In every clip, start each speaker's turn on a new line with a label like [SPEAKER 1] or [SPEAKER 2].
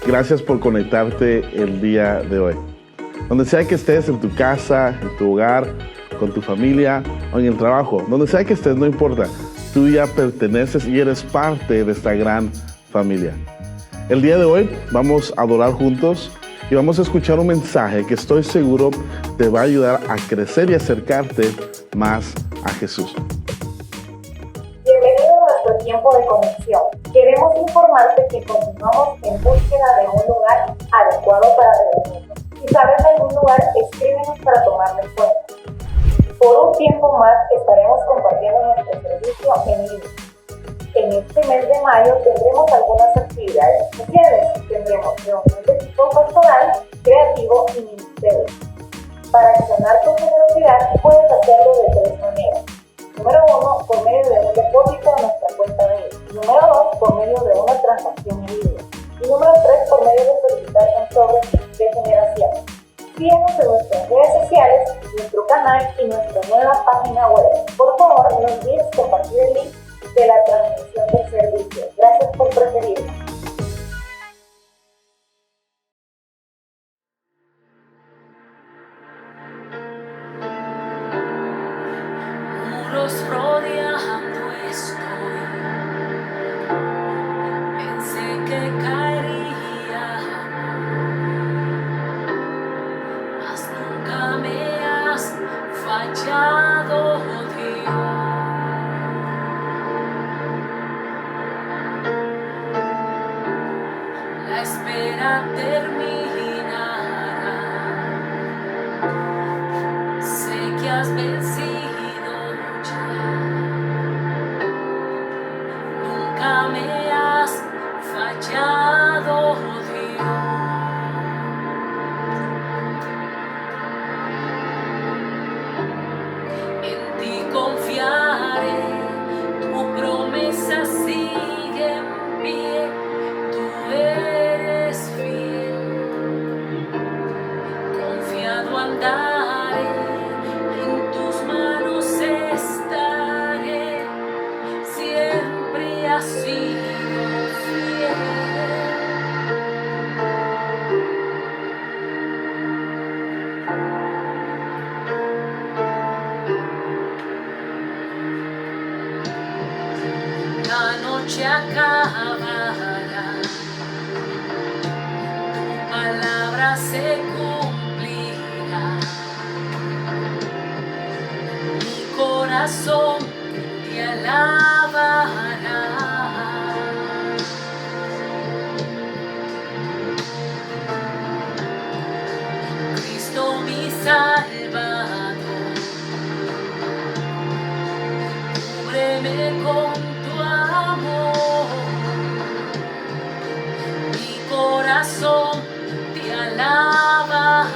[SPEAKER 1] Gracias por conectarte el día de hoy. Donde sea que estés, en tu casa, en tu hogar, con tu familia o en el trabajo, donde sea que estés, no importa. Tú ya perteneces y eres parte de esta gran familia. El día de hoy vamos a adorar juntos y vamos a escuchar un mensaje que estoy seguro te va a ayudar a crecer y acercarte más a Jesús.
[SPEAKER 2] Bienvenido a nuestro tiempo de conexión. Queremos informarte que continuamos en búsqueda de un lugar adecuado para reunirnos. Si sabes de algún lugar, escríbenos para tomarlo en cuenta. Por un tiempo más estaremos compartiendo nuestro servicio en línea. En este mes de mayo tendremos algunas actividades especiales. Tendremos reunión de tipo pastoral, creativo y ministerio. Para accionar tu generosidad puedes hacerlo de tres maneras. Número 1, por medio de un depósito a nuestra cuenta de ellos. Número 2, por medio de una transacción en línea. Y número 3, por medio de solicitar un sobre de generación. Síguenos en nuestras redes sociales, nuestro canal y nuestra nueva página web. Por favor, no olvides compartir el link de la transmisión del servicio. Gracias por preferirnos.
[SPEAKER 3] Muros rodeando estoy, pensé que caería, mas nunca me has fallado, Dios. La espera terminará, sé que has vencido. Nunca me has fallado, Dios. En ti confiaré, tu promesa sigue en pie, tú eres fiel. Confiado andaré, en tus manos estaré, siempre has sido fiel. La noche acabará, tu palabra se cumplirá. Mi corazón te alabará. Cristo mi Salvador, cúbreme con tu amor. Mi corazón te alabará.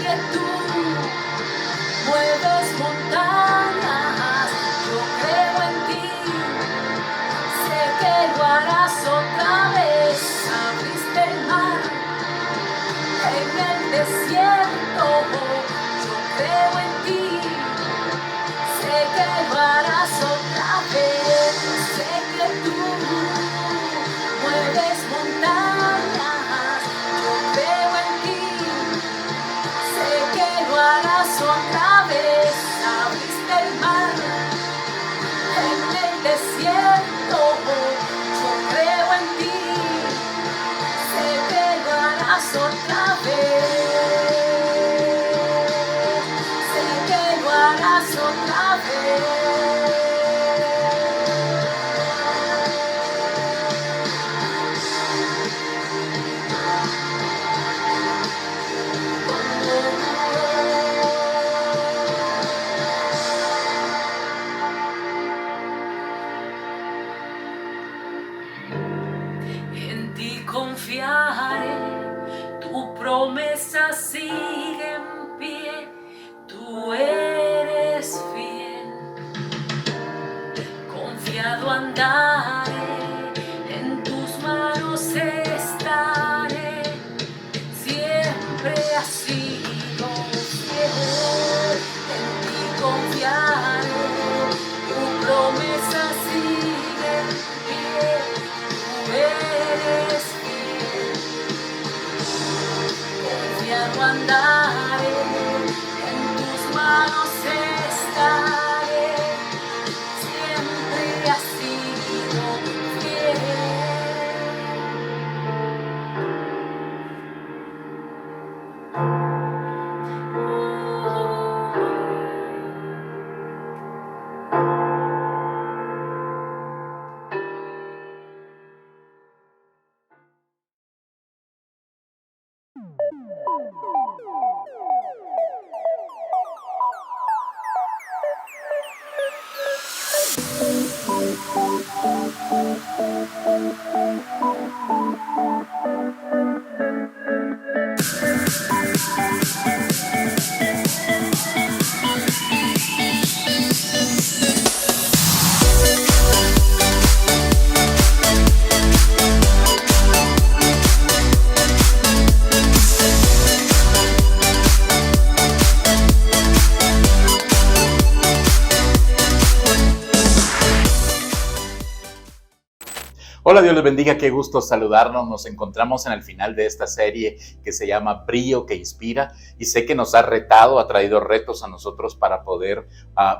[SPEAKER 3] que tú mueves montañas, yo creo en ti, sé que lo harás otra vez. Abriste el mar en el desierto, yo creo en ti, sé que lo harás otra vez. Sé que tú mueves montañas, yo creo en ti, sé que lo harás otra vez. Abriste el mar en el desierto, yo creo en ti, sé que lo harás otra vez. Sé que lo harás otra vez. En ti confiaré, tu promesa sigue en pie, tú eres fiel. Confiado andaré, en tus manos estaré, siempre has sido fiel. En ti confiaré, tu promesa sigue en pie, tú eres fiel. Confiado andaré, en tus manos estaré, siempre has sido fiel.
[SPEAKER 4] Hola, Dios les bendiga, qué gusto saludarnos. Nos encontramos en el final de esta serie que se llama Brillo que Inspira y sé que nos ha retado, ha traído retos a nosotros para poder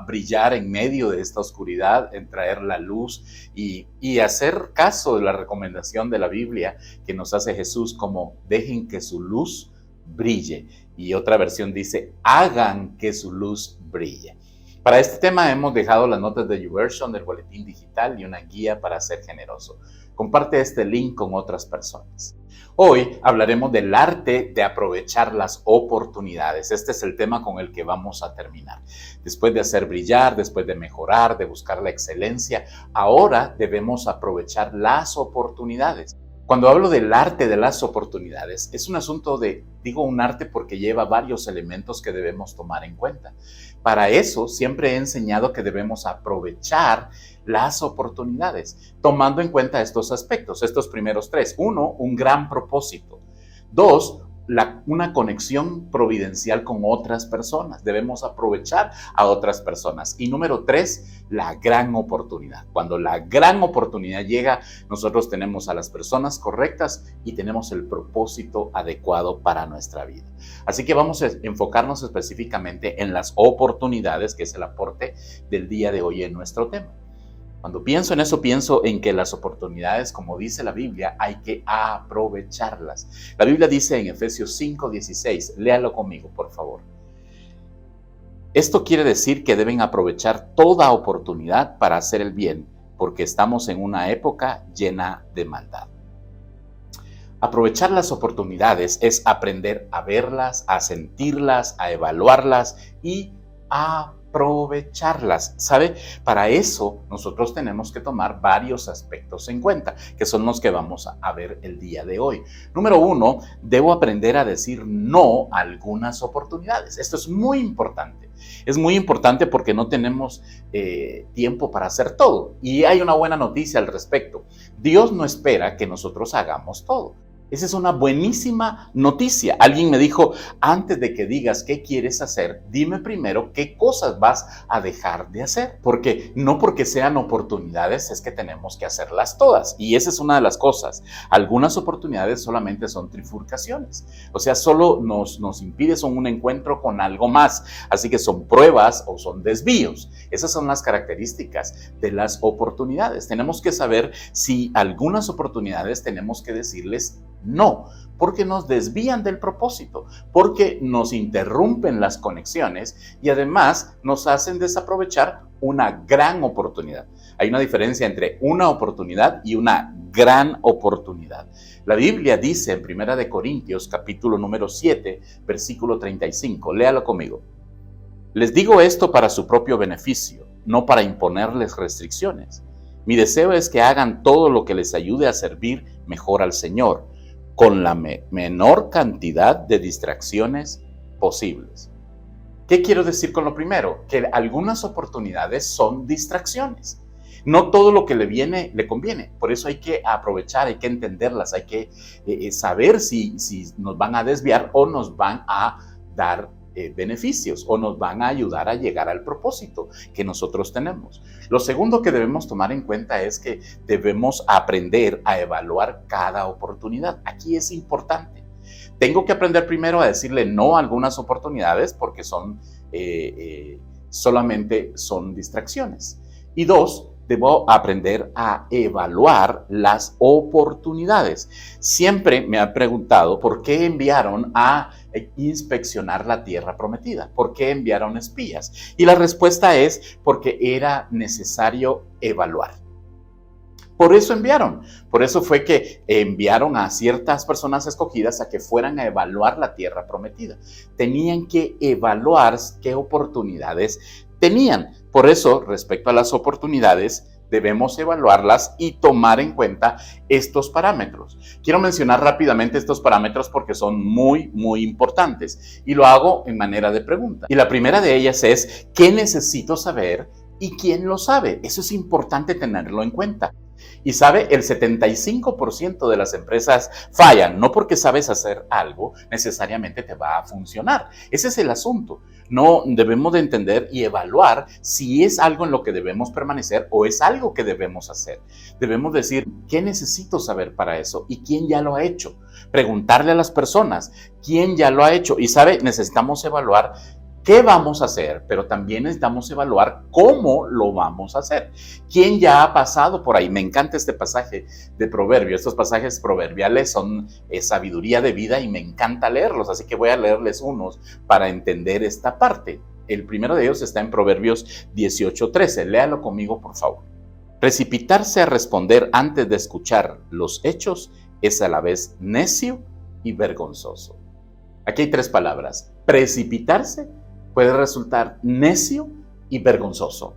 [SPEAKER 4] brillar en medio de esta oscuridad, en traer la luz y hacer caso de la recomendación de la Biblia que nos hace Jesús como dejen que su luz brille. Y otra versión dice, hagan que su luz brille. Para este tema hemos dejado las notas de YouVersion del boletín digital y una guía para ser generoso. Comparte este link con otras personas. Hoy hablaremos del arte de aprovechar las oportunidades. Este es el tema con el que vamos a terminar. Después de hacer brillar, después de mejorar, de buscar la excelencia, ahora debemos aprovechar las oportunidades. Cuando hablo del arte de las oportunidades, es un asunto digo un arte porque lleva varios elementos que debemos tomar en cuenta. Para eso siempre he enseñado que debemos aprovechar las oportunidades, tomando en cuenta estos aspectos, estos primeros tres. 1, un gran propósito. 2, una conexión providencial con otras personas. Debemos aprovechar a otras personas. Y número 3, la gran oportunidad. Cuando la gran oportunidad llega, nosotros tenemos a las personas correctas y tenemos el propósito adecuado para nuestra vida. Así que vamos a enfocarnos específicamente en las oportunidades, que es el aporte del día de hoy en nuestro tema. Cuando pienso en eso, pienso en que las oportunidades, como dice la Biblia, hay que aprovecharlas. La Biblia dice en Efesios 5:16, léalo conmigo, por favor. Esto quiere decir que deben aprovechar toda oportunidad para hacer el bien, porque estamos en una época llena de maldad. Aprovechar las oportunidades es aprender a verlas, a sentirlas, a evaluarlas y a aprovecharlas. ¿Sabe? Para eso nosotros tenemos que tomar varios aspectos en cuenta, que son los que vamos a ver el día de hoy. Número 1, debo aprender a decir no a algunas oportunidades. Esto es muy importante. Es muy importante porque no tenemos tiempo para hacer todo. Y hay una buena noticia al respecto. Dios no espera que nosotros hagamos todo. Esa es una buenísima noticia. Alguien me dijo, antes de que digas qué quieres hacer, dime primero qué cosas vas a dejar de hacer. Porque no porque sean oportunidades es que tenemos que hacerlas todas. Y esa es una de las cosas. Algunas oportunidades solamente son trifurcaciones. O sea, solo nos impide, son un encuentro con algo más. Así que son pruebas o son desvíos. Esas son las características de las oportunidades. Tenemos que saber si algunas oportunidades tenemos que decirles no, porque nos desvían del propósito, porque nos interrumpen las conexiones y además nos hacen desaprovechar una gran oportunidad. Hay una diferencia entre una oportunidad y una gran oportunidad. La Biblia dice en 1 Corintios, capítulo número 7, versículo 35, léalo conmigo. Les digo esto para su propio beneficio, no para imponerles restricciones. Mi deseo es que hagan todo lo que les ayude a servir mejor al Señor, con la menor cantidad de distracciones posibles. ¿Qué quiero decir con lo primero? Que algunas oportunidades son distracciones. No todo lo que le viene le conviene. Por eso hay que aprovechar, hay que entenderlas, hay que saber si nos van a desviar o nos van a dar beneficios o nos van a ayudar a llegar al propósito que nosotros tenemos. Lo segundo que debemos tomar en cuenta es que debemos aprender a evaluar cada oportunidad. Aquí es importante. Tengo que aprender primero a decirle no a algunas oportunidades porque solamente son distracciones. Y 2, debo aprender a evaluar las oportunidades. Siempre me han preguntado por qué enviaron a inspeccionar la tierra prometida, por qué enviaron espías. Y la respuesta es porque era necesario evaluar. Por eso enviaron. Por eso fue que enviaron a ciertas personas escogidas a que fueran a evaluar la tierra prometida. Tenían que evaluar qué oportunidades tenían. Por eso, respecto a las oportunidades, debemos evaluarlas y tomar en cuenta estos parámetros. Quiero mencionar rápidamente estos parámetros porque son muy, muy importantes y lo hago en manera de pregunta. Y la primera de ellas es, ¿qué necesito saber y quién lo sabe? Eso es importante tenerlo en cuenta. Y sabe, el 75% de las empresas fallan, no porque sabes hacer algo, necesariamente te va a funcionar. Ese es el asunto. No debemos de entender y evaluar si es algo en lo que debemos permanecer o es algo que debemos hacer. Debemos decir, ¿qué necesito saber para eso? ¿Y quién ya lo ha hecho? Preguntarle a las personas, ¿quién ya lo ha hecho? Y sabe, necesitamos evaluar qué vamos a hacer, pero también necesitamos evaluar cómo lo vamos a hacer. ¿Quién ya ha pasado por ahí? Me encanta este pasaje de Proverbios. Estos pasajes proverbiales son sabiduría de vida y me encanta leerlos, así que voy a leerles unos para entender esta parte. El primero de ellos está en Proverbios 18:13. Léalo conmigo, por favor. Precipitarse a responder antes de escuchar los hechos es a la vez necio y vergonzoso. Aquí hay 3 palabras. Precipitarse puede resultar necio y vergonzoso.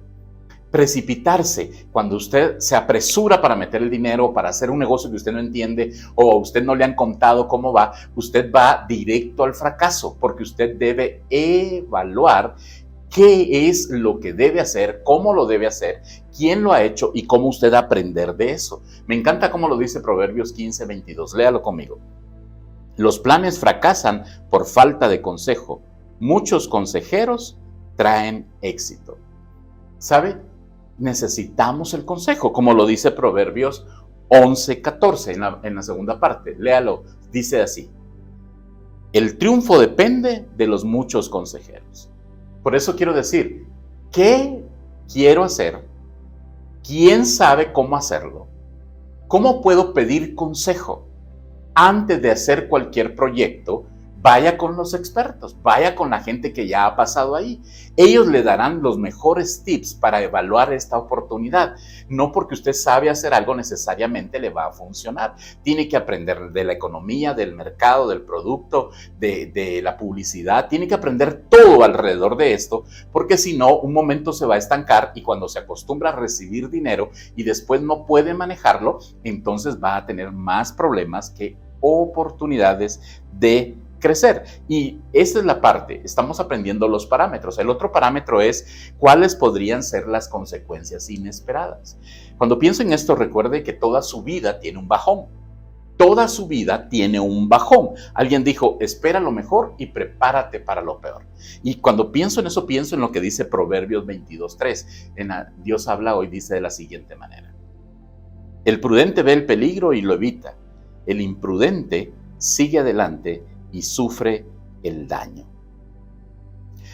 [SPEAKER 4] Precipitarse, cuando usted se apresura para meter el dinero, para hacer un negocio que usted no entiende o a usted no le han contado cómo va, usted va directo al fracaso porque usted debe evaluar qué es lo que debe hacer, cómo lo debe hacer, quién lo ha hecho y cómo usted aprender de eso. Me encanta cómo lo dice Proverbios 15:22. Léalo conmigo. Los planes fracasan por falta de consejo. Muchos consejeros traen éxito. ¿Sabe? Necesitamos el consejo, como lo dice Proverbios 11:14 en la segunda parte. Léalo, dice así. El triunfo depende de los muchos consejeros. Por eso quiero decir, ¿qué quiero hacer? ¿Quién sabe cómo hacerlo? ¿Cómo puedo pedir consejo? Antes de hacer cualquier proyecto, vaya con los expertos, vaya con la gente que ya ha pasado ahí. Ellos le darán los mejores tips para evaluar esta oportunidad. No porque usted sabe hacer algo necesariamente le va a funcionar. Tiene que aprender de la economía, del mercado, del producto, de la publicidad. Tiene que aprender todo alrededor de esto, porque si no, un momento se va a estancar y cuando se acostumbra a recibir dinero y después no puede manejarlo, entonces va a tener más problemas que oportunidades de crecer. Y esta es la parte, estamos aprendiendo los parámetros. El otro parámetro es cuáles podrían ser las consecuencias inesperadas. Cuando pienso en esto, recuerde que toda su vida tiene un bajón. Toda su vida tiene un bajón. Alguien dijo, espera lo mejor y prepárate para lo peor. Y cuando pienso en eso, pienso en lo que dice Proverbios 22:3. Dios habla hoy, dice de la siguiente manera: el prudente ve el peligro y lo evita. El imprudente sigue adelante y sufre el daño.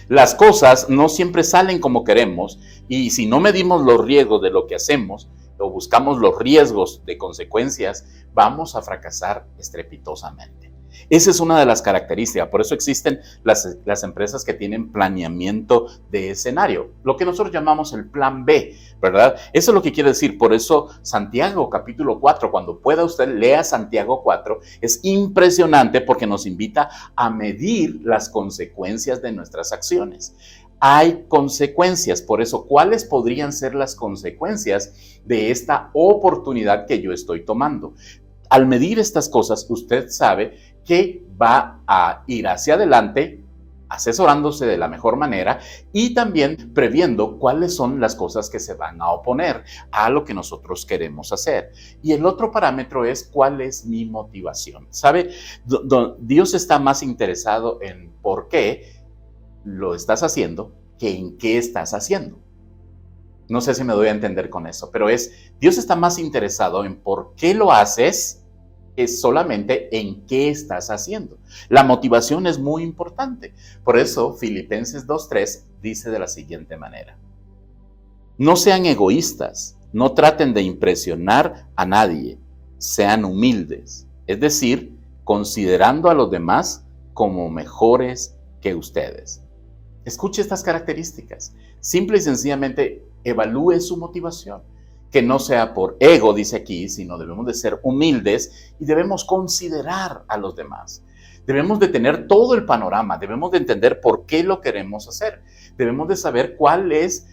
[SPEAKER 4] Las cosas no siempre salen como queremos y si no medimos los riesgos de lo que hacemos o buscamos los riesgos de consecuencias, vamos a fracasar estrepitosamente. Esa es una de las características, por eso existen las empresas que tienen planeamiento de escenario, lo que nosotros llamamos el plan B, ¿verdad? Eso es lo que quiere decir, por eso Santiago capítulo 4, cuando pueda usted lea Santiago 4, es impresionante porque nos invita a medir las consecuencias de nuestras acciones. Hay consecuencias, por eso, ¿cuáles podrían ser las consecuencias de esta oportunidad que yo estoy tomando? Al medir estas cosas, usted sabe que va a ir hacia adelante, asesorándose de la mejor manera y también previendo cuáles son las cosas que se van a oponer a lo que nosotros queremos hacer. Y el otro parámetro es cuál es mi motivación. ¿Sabe? Dios está más interesado en por qué lo estás haciendo que en qué estás haciendo. No sé si me doy a entender con eso, pero Dios está más interesado en por qué lo haces que solamente en qué estás haciendo. La motivación es muy importante. Por eso, Filipenses 2:3 dice de la siguiente manera: no sean egoístas, no traten de impresionar a nadie, sean humildes, es decir, considerando a los demás como mejores que ustedes. Escuche estas características. Simple y sencillamente evalúe su motivación. Que no sea por ego, dice aquí, sino debemos de ser humildes y debemos considerar a los demás. Debemos de tener todo el panorama, debemos de entender por qué lo queremos hacer. Debemos de saber cuál es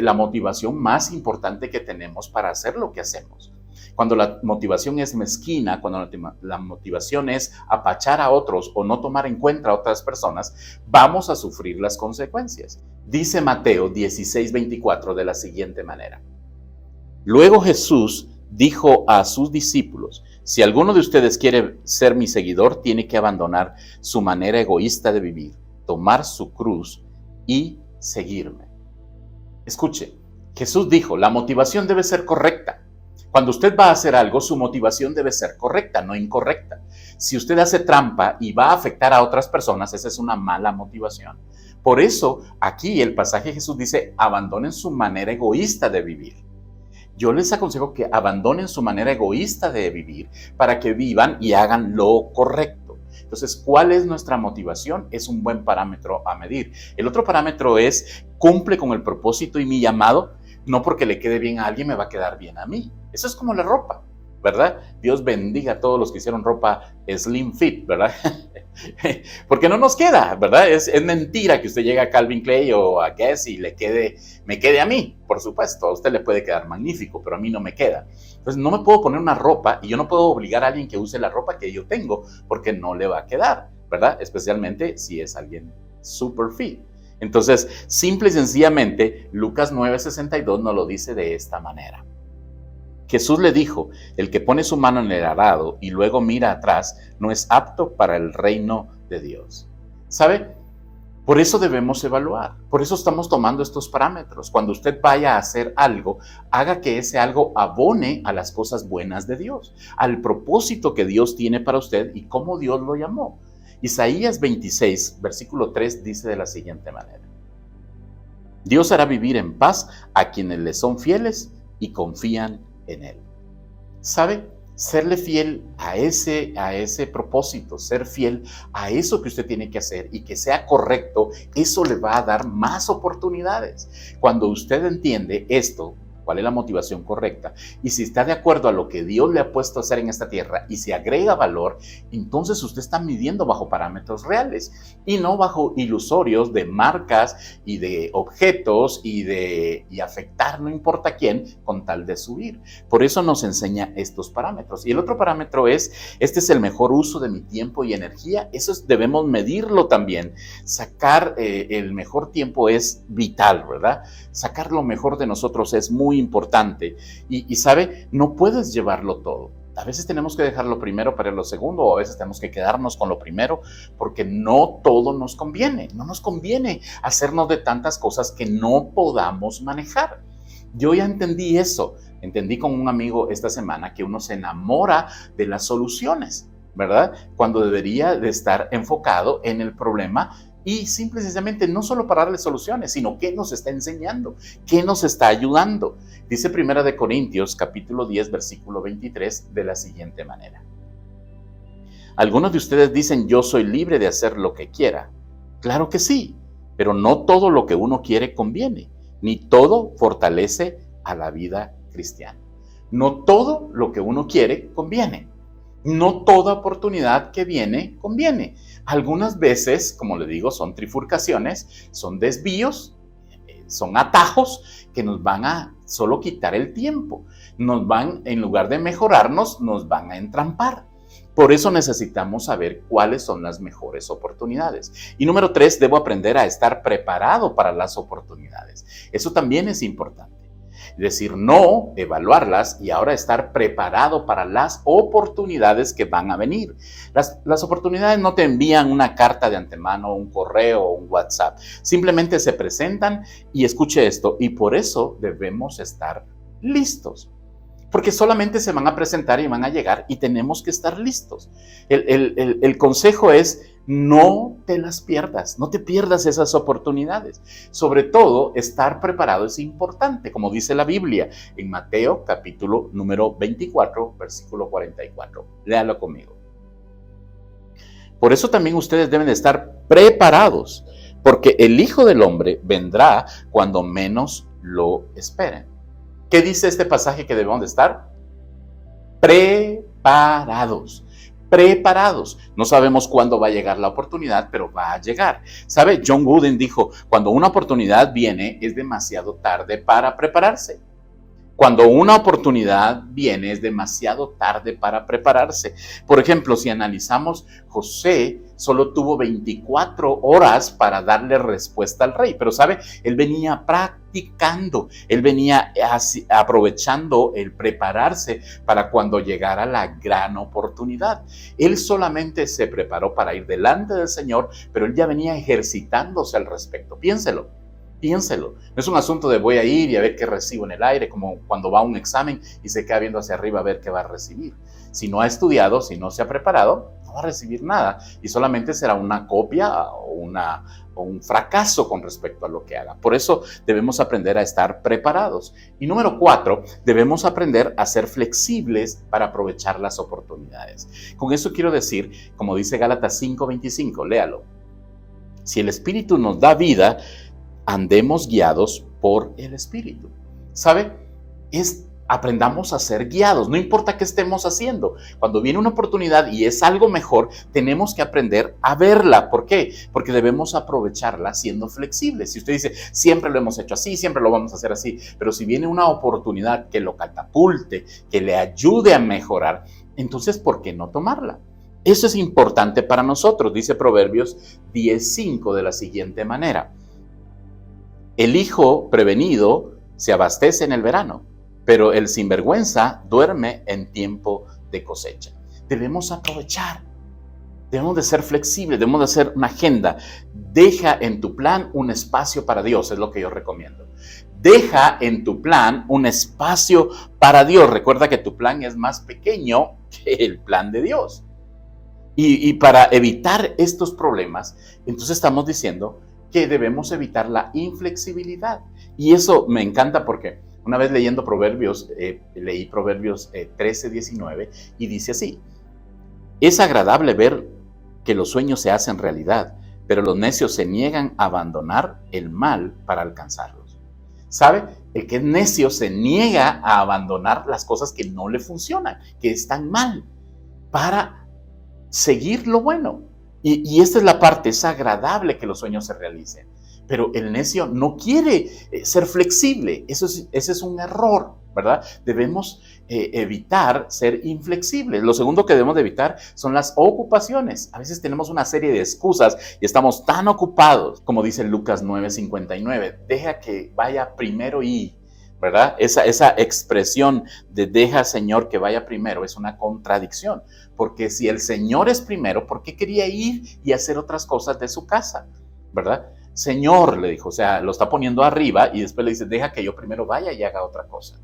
[SPEAKER 4] la motivación más importante que tenemos para hacer lo que hacemos. Cuando la motivación es mezquina, cuando la motivación es apachar a otros o no tomar en cuenta a otras personas, vamos a sufrir las consecuencias. Dice Mateo 16:24 de la siguiente manera: luego Jesús dijo a sus discípulos, si alguno de ustedes quiere ser mi seguidor, tiene que abandonar su manera egoísta de vivir, tomar su cruz y seguirme. Escuche, Jesús dijo, la motivación debe ser correcta. Cuando usted va a hacer algo, su motivación debe ser correcta, no incorrecta. Si usted hace trampa y va a afectar a otras personas, esa es una mala motivación. Por eso, aquí el pasaje de Jesús dice, abandonen su manera egoísta de vivir. Yo les aconsejo que abandonen su manera egoísta de vivir para que vivan y hagan lo correcto. Entonces, ¿cuál es nuestra motivación? Es un buen parámetro a medir. El otro parámetro es, ¿cumple con el propósito y mi llamado? No porque le quede bien a alguien, me va a quedar bien a mí. Eso es como la ropa, ¿verdad? Dios bendiga a todos los que hicieron ropa slim fit, ¿verdad? Porque no nos queda, ¿verdad? Es mentira que usted llegue a Calvin Klein o a Guess y me quede a mí, por supuesto. A usted le puede quedar magnífico, pero a mí no me queda. Entonces no me puedo poner una ropa y yo no puedo obligar a alguien que use la ropa que yo tengo porque no le va a quedar, ¿verdad? Especialmente si es alguien super fit. Entonces, simple y sencillamente, Lucas 9:62 nos lo dice de esta manera. Jesús le dijo, el que pone su mano en el arado y luego mira atrás, no es apto para el reino de Dios. ¿Sabe? Por eso debemos evaluar, por eso estamos tomando estos parámetros. Cuando usted vaya a hacer algo, haga que ese algo abone a las cosas buenas de Dios, al propósito que Dios tiene para usted y cómo Dios lo llamó. Isaías 26, versículo 3 dice de la siguiente manera: Dios hará vivir en paz a quienes le son fieles y confían en Él. ¿Sabe? serle fiel a ese propósito, ser fiel a eso que usted tiene que hacer y que sea correcto, eso le va a dar más oportunidades. Cuando usted entiende esto, cuál es la motivación correcta, y si está de acuerdo a lo que Dios le ha puesto a hacer en esta tierra y se agrega valor, entonces usted está midiendo bajo parámetros reales y no bajo ilusorios de marcas y de objetos y afectar no importa quién con tal de subir. Por eso nos enseña estos parámetros. Y el otro parámetro es, este es el mejor uso de mi tiempo y energía. Debemos medirlo también. Sacar el mejor tiempo es vital, ¿verdad? Sacar lo mejor de nosotros es muy importante y sabe, no puedes llevarlo todo. A veces tenemos que dejar lo primero para lo segundo, o a veces tenemos que quedarnos con lo primero porque no todo nos conviene. No nos conviene hacernos de tantas cosas que no podamos manejar. Yo ya entendí eso. Entendí con un amigo esta semana que uno se enamora de las soluciones, ¿verdad? Cuando debería de estar enfocado en el problema y simple y sencillamente no solo para darle soluciones, sino qué nos está enseñando, qué nos está ayudando. Dice 1 Corintios capítulo 10, versículo 23 de la siguiente manera. Algunos de ustedes dicen, yo soy libre de hacer lo que quiera. Claro que sí, pero no todo lo que uno quiere conviene, ni todo fortalece a la vida cristiana. No todo lo que uno quiere conviene. No toda oportunidad que viene conviene. Algunas veces, como le digo, son trifurcaciones, son desvíos, son atajos que nos van a solo quitar el tiempo. En lugar de mejorarnos, nos van a entrampar. Por eso necesitamos saber cuáles son las mejores oportunidades. Y número 3, debo aprender a estar preparado para las oportunidades. Eso también es importante. Decir no, evaluarlas y ahora estar preparado para las oportunidades que van a venir. Las oportunidades no te envían una carta de antemano, un correo o un WhatsApp. Simplemente se presentan y escuche esto, y por eso debemos estar listos. Porque solamente se van a presentar y van a llegar y tenemos que estar listos. El consejo es, no te las pierdas, no te pierdas esas oportunidades. Sobre todo, estar preparado es importante, como dice la Biblia en Mateo capítulo número 24, versículo 44. Léalo conmigo. Por eso también ustedes deben de estar preparados, porque el Hijo del Hombre vendrá cuando menos lo esperen. ¿Qué dice este pasaje que debemos de estar? Preparados. Preparados. No sabemos cuándo va a llegar la oportunidad, pero va a llegar. ¿Sabe? John Wooden dijo, cuando una oportunidad viene, es demasiado tarde para prepararse. Cuando una oportunidad viene, es demasiado tarde para prepararse. Por ejemplo, si analizamos, José solo tuvo 24 horas para darle respuesta al rey. Pero, ¿sabe? Él venía practicando, él venía aprovechando el prepararse para cuando llegara la gran oportunidad. Él solamente se preparó para ir delante del Señor, pero él ya venía ejercitándose al respecto. Piénselo. Piénselo. No es un asunto de voy a ir y a ver qué recibo en el aire, como cuando va a un examen y se queda viendo hacia arriba a ver qué va a recibir. Si no ha estudiado, si no se ha preparado, no va a recibir nada y solamente será una copia o un fracaso con respecto a lo que haga. Por eso debemos aprender a estar preparados. Y número 4, debemos aprender a ser flexibles para aprovechar las oportunidades. Con eso quiero decir, como dice Gálatas 5:25, léalo. Si el Espíritu nos da vida, andemos guiados por el Espíritu. ¿Sabe? Aprendamos a ser guiados, no importa qué estemos haciendo. Cuando viene una oportunidad y es algo mejor, tenemos que aprender a verla. ¿Por qué? Porque debemos aprovecharla siendo flexibles. Si usted dice, siempre lo hemos hecho así, siempre lo vamos a hacer así, pero si viene una oportunidad que lo catapulte, que le ayude a mejorar, entonces, ¿por qué no tomarla? Eso es importante para nosotros. Dice Proverbios 10:5 de la siguiente manera. El hijo prevenido se abastece en el verano, pero el sinvergüenza duerme en tiempo de cosecha. Debemos aprovechar, debemos de ser flexibles, debemos de hacer una agenda. Deja en tu plan un espacio para Dios, es lo que yo recomiendo. Deja en tu plan un espacio para Dios. Recuerda que tu plan es más pequeño que el plan de Dios. Y para evitar estos problemas, entonces estamos diciendo que debemos evitar la inflexibilidad. Y eso me encanta porque Una vez leyendo Proverbios, leí Proverbios 13:19 y dice así: es agradable ver que los sueños se hacen realidad, pero los necios se niegan a abandonar el mal para alcanzarlos. ¿Sabe? El que es necio se niega a abandonar las cosas que no le funcionan, que están mal, para seguir lo bueno. Y esta es la parte, es agradable que los sueños se realicen. Pero el necio no quiere ser flexible. Ese es un error, ¿verdad? Debemos evitar ser inflexibles. Lo segundo que debemos de evitar son las ocupaciones. A veces tenemos una serie de excusas y estamos tan ocupados, como dice Lucas 9:59, deja que vaya primero y, ¿verdad? Esa expresión de deja, Señor, que vaya primero es una contradicción. Porque si el Señor es primero, ¿por qué quería ir y hacer otras cosas de su casa? ¿Verdad? Señor, le dijo, o sea, lo está poniendo arriba y después le dice, deja que yo primero vaya y haga otra cosa.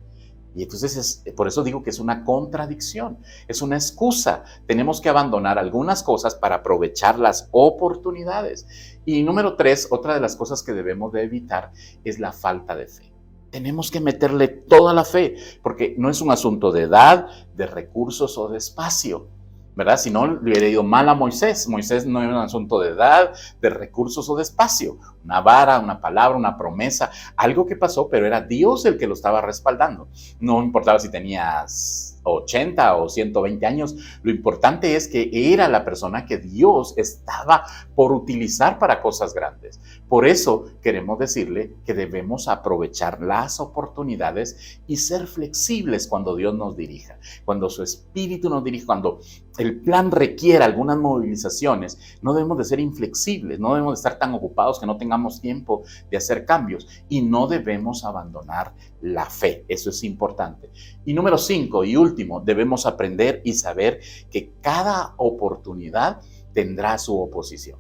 [SPEAKER 4] Y entonces por eso digo que es una contradicción, es una excusa. Tenemos que abandonar algunas cosas para aprovechar las oportunidades. Y número 3, otra de las cosas que debemos de evitar es la falta de fe. Tenemos que meterle toda la fe, porque no es un asunto de edad, de recursos o de espacio, ¿verdad? Si no, le hubiera ido mal a Moisés. Moisés no era un asunto de edad, de recursos o de espacio. Una vara, una palabra, una promesa, algo que pasó, pero era Dios el que lo estaba respaldando. No importaba si tenías 80 o 120 años, lo importante es que era la persona que Dios estaba por utilizar para cosas grandes. Por eso queremos decirle que debemos aprovechar las oportunidades y ser flexibles cuando Dios nos dirija, cuando su Espíritu nos dirija, cuando el plan requiera algunas movilizaciones. No debemos de ser inflexibles, no debemos de estar tan ocupados que no tengamos tiempo de hacer cambios y no debemos abandonar la fe. Eso es importante. Y número 5 y último, debemos aprender y saber que cada oportunidad tendrá su oposición.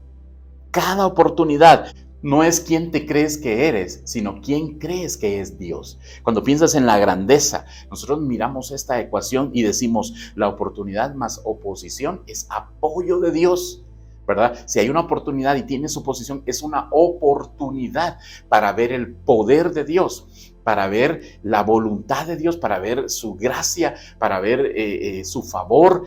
[SPEAKER 4] Cada oportunidad. No es quién te crees que eres, sino quién crees que es Dios. Cuando piensas en la grandeza, nosotros miramos esta ecuación y decimos, la oportunidad más oposición es apoyo de Dios, ¿verdad? Si hay una oportunidad y tienes oposición, es una oportunidad para ver el poder de Dios, para ver la voluntad de Dios, para ver su gracia, para ver su favor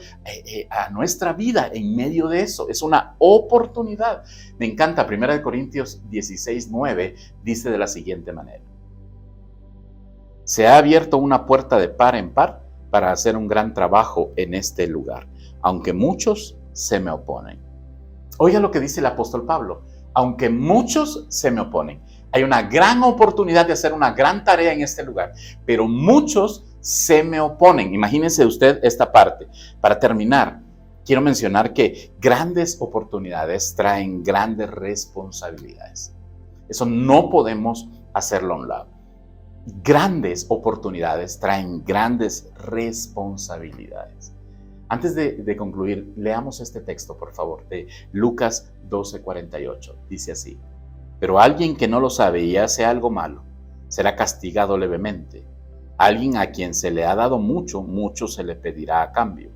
[SPEAKER 4] a nuestra vida en medio de eso. Es una oportunidad. Me encanta, 1 Corintios 16:9 dice de la siguiente manera: se ha abierto una puerta de par en par para hacer un gran trabajo en este lugar, aunque muchos se me oponen. Oiga lo que dice el apóstol Pablo: aunque muchos se me oponen. Hay una gran oportunidad de hacer una gran tarea en este lugar, pero muchos se me oponen. Imagínense usted esta parte. Para terminar, quiero mencionar que grandes oportunidades traen grandes responsabilidades. Eso no podemos hacerlo a un lado. Grandes oportunidades traen grandes responsabilidades. Antes de concluir, leamos este texto, por favor, de Lucas 12:48. Dice así: pero alguien que no lo sabe y hace algo malo, será castigado levemente. Alguien a quien se le ha dado mucho, mucho se le pedirá a cambio.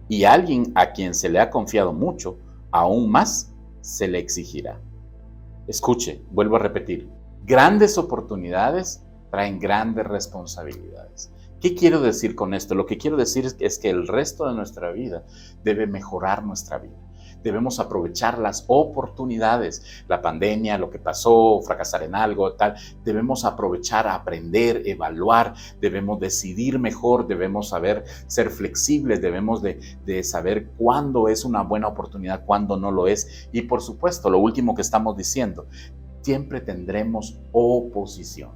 [SPEAKER 4] Y alguien a quien se le ha confiado mucho, aún más se le exigirá. Escuche, vuelvo a repetir, grandes oportunidades traen grandes responsabilidades. ¿Qué quiero decir con esto? Lo que quiero decir es que el resto de nuestra vida debe mejorar nuestra vida. Debemos aprovechar las oportunidades, la pandemia, lo que pasó, fracasar en algo, tal. Debemos aprovechar, aprender, evaluar, debemos decidir mejor, debemos saber ser flexibles, debemos de saber cuándo es una buena oportunidad, cuándo no lo es. Y por supuesto, lo último que estamos diciendo, siempre tendremos oposición.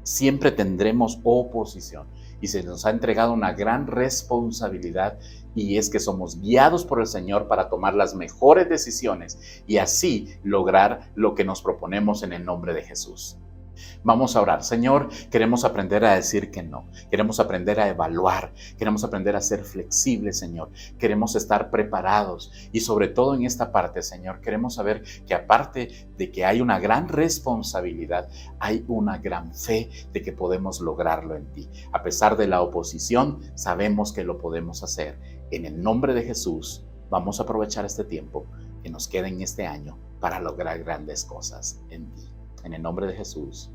[SPEAKER 4] Siempre tendremos oposición. Y se nos ha entregado una gran responsabilidad, y es que somos guiados por el Señor para tomar las mejores decisiones y así lograr lo que nos proponemos en el nombre de Jesús. Vamos a orar. Señor, queremos aprender a decir que no. Queremos aprender a evaluar. Queremos aprender a ser flexibles, Señor. Queremos estar preparados. Y sobre todo en esta parte, Señor, queremos saber que aparte de que hay una gran responsabilidad, hay una gran fe de que podemos lograrlo en ti. A pesar de la oposición, sabemos que lo podemos hacer. En el nombre de Jesús, vamos a aprovechar este tiempo que nos queda en este año para lograr grandes cosas en ti. En el nombre de Jesús.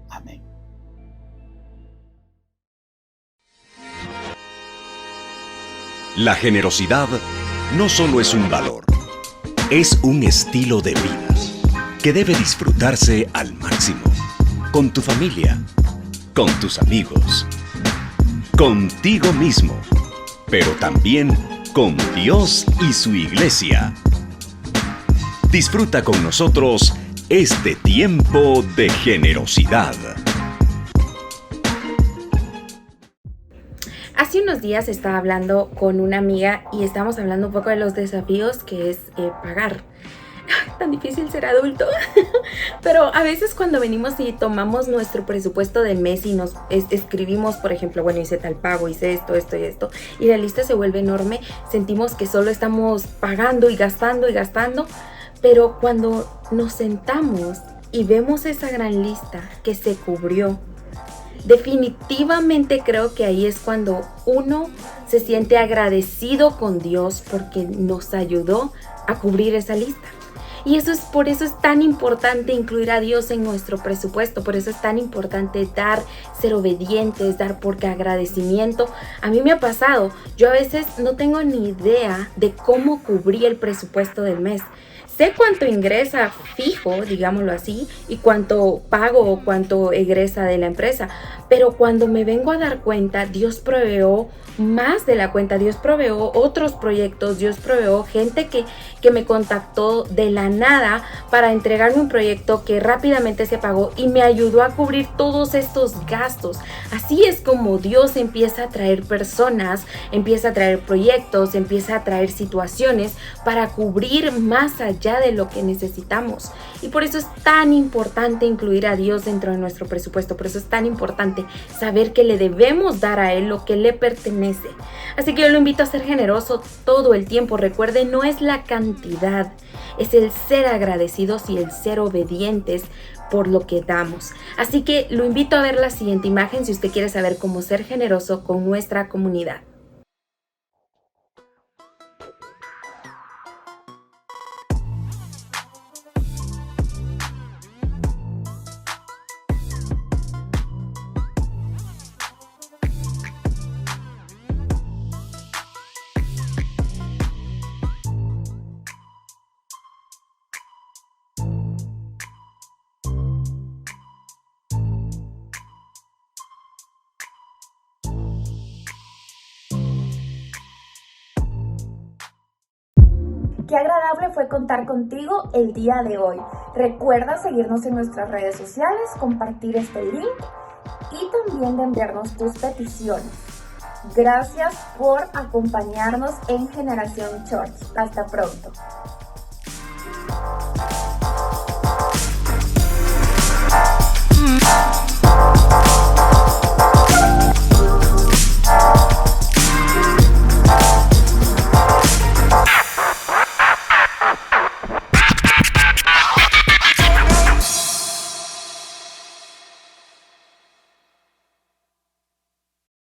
[SPEAKER 4] Amén.
[SPEAKER 5] La generosidad no solo es un valor, es un estilo de vida que debe disfrutarse al máximo, con tu familia, con tus amigos, contigo mismo, pero también con Dios y su iglesia. Disfruta con nosotros este tiempo de generosidad.
[SPEAKER 6] Hace unos días estaba hablando con una amiga y estábamos hablando un poco de los desafíos que es pagar. Tan difícil ser adulto. Pero a veces cuando venimos y tomamos nuestro presupuesto del mes y nos escribimos, por ejemplo, bueno, hice tal pago, hice esto, esto y esto, y la lista se vuelve enorme, sentimos que solo estamos pagando y gastando y gastando, pero cuando nos sentamos y vemos esa gran lista que se cubrió, definitivamente creo que ahí es cuando uno se siente agradecido con Dios porque nos ayudó a cubrir esa lista. Y por eso es tan importante incluir a Dios en nuestro presupuesto, por eso es tan importante dar, ser obedientes, dar por agradecimiento. A mí me ha pasado, yo a veces no tengo ni idea de cómo cubrí el presupuesto del mes. Sé cuánto ingresa fijo, digámoslo así, y cuánto pago o cuánto egresa de la empresa. Pero cuando me vengo a dar cuenta, Dios proveó más de la cuenta. Dios proveó otros proyectos, Dios proveó gente que me contactó de la nada para entregarme un proyecto que rápidamente se pagó y me ayudó a cubrir todos estos gastos. Así es como Dios empieza a traer personas, empieza a traer proyectos, empieza a traer situaciones para cubrir más allá de lo que necesitamos. Y por eso es tan importante incluir a Dios dentro de nuestro presupuesto. Por eso es tan importante saber que le debemos dar a Él lo que le pertenece. Así que yo lo invito a ser generoso todo el tiempo. Recuerde, no es la cantidad, es el ser agradecidos y el ser obedientes por lo que damos. Así que lo invito a ver la siguiente imagen si usted quiere saber cómo ser generoso con nuestra comunidad.
[SPEAKER 2] Qué agradable fue contar contigo el día de hoy. Recuerda seguirnos en nuestras redes sociales, compartir este link y también de enviarnos tus peticiones. Gracias por acompañarnos en Generación Church. Hasta pronto.